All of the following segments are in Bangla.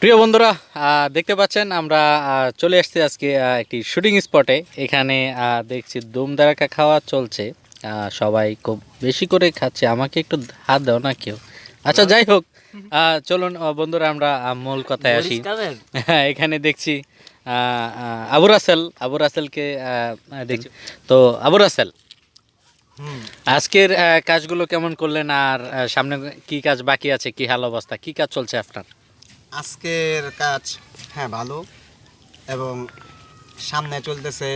প্রিয় বন্ধুরা, দেখতে পাচ্ছেন আমরা চলে আসছি আজকে একটি শুটিং স্পটে। এখানে দেখছি দুম দারাকা খাওয়া চলছে। সবাই খুব বেশি করে খাচ্ছে। আমাকে একটু হাত দাও না কেউ। আচ্ছা, যাই হোক, চলুন বন্ধুরা, আমরা মূল কথায় আসি। এখানে দেখছি আবু রাসেলকে দেখছি। তো আবু রাসেল, আজকের কাজগুলো কেমন করলেন? আর সামনে কি কাজ বাকি আছে? কি হাল অবস্থা? কি কাজ চলছে আপনার? আজকের কাজ ভালো, এবং সামনে চলতেছে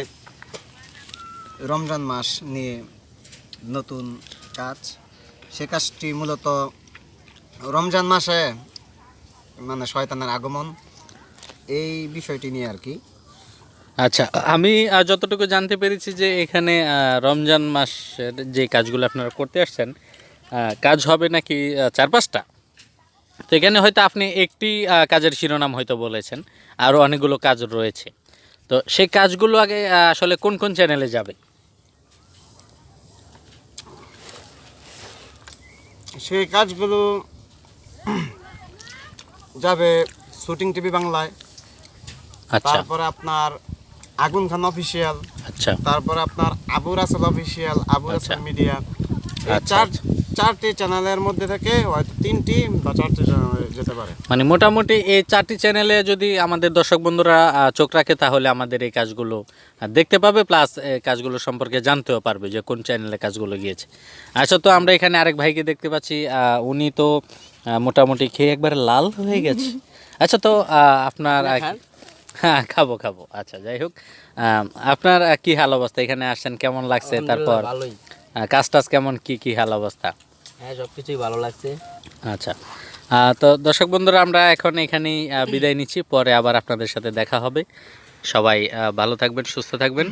রমজান মাস নিয়ে নতুন কাজ। সে কাজটি মূলত রমজান মাসে মানে শয়তানের আগমন, এই বিষয়টি নিয়ে আর কি। আচ্ছা, আমি যতটুকু জানতে পেরেছি যে এখানে রমজান মাসের যে কাজগুলো আপনারা করতে আসছেন, কাজ হবে নাকি 4-5টা। তো এখানে হয়তো আপনি একটি কাজের শিরোনাম হয়তো বলেছেন, আরও অনেকগুলো কাজ রয়েছে। তো সেই কাজগুলো আগে আসলে কোন কোন চ্যানেলে যাবে? সেই কাজগুলো যাবে শুটিং টিভি বাংলায়, আচ্ছা, তারপরে আপনার আগুন খান অফিসিয়াল, আচ্ছা, তারপরে আপনার আবু রাসেল অফিসিয়াল, আবু আচ্ছা। রাসেল মিডিয়া। এই আচ্ছা, আচ্ছা। চারটি চ্যানেলের মধ্যে থেকে হয়তো 3টি বা 4টি চ্যানেলে যেতে পারে। মানে মোটামুটি এই 4টি চ্যানেলে যদি আমাদের দর্শক বন্ধুরা চোখ রাখে, তাহলে আমাদের এই কাজগুলো দেখতে পাবে, প্লাস এই কাজগুলো সম্পর্কে জানতেও পারবে যে কোন চ্যানেলে কাজগুলো গিয়েছে। আচ্ছা, তো আমরা এখানে আরেক ভাইকে দেখতে পাচ্ছি। উনি তো মোটামুটি খেয়ে একবারে লাল হয়ে গেছে। আচ্ছা, তো আপনার হ্যাঁ, খাবো খাবো। আচ্ছা, যাই হোক, আপনার কি হাল অবস্থা? এখানে আসছেন, কেমন লাগছে? তারপর কাজ টাজ কেমন, কি হাল অবস্থা? হ্যাঁ, সবকিছুই ভালো লাগছে। আচ্ছা, তো দর্শক বন্ধুরা, আমরা এখন এখানেই বিদায় নিচ্ছি। পরে আবার আপনাদের সাথে দেখা হবে। সবাই ভালো থাকবেন, সুস্থ থাকবেন।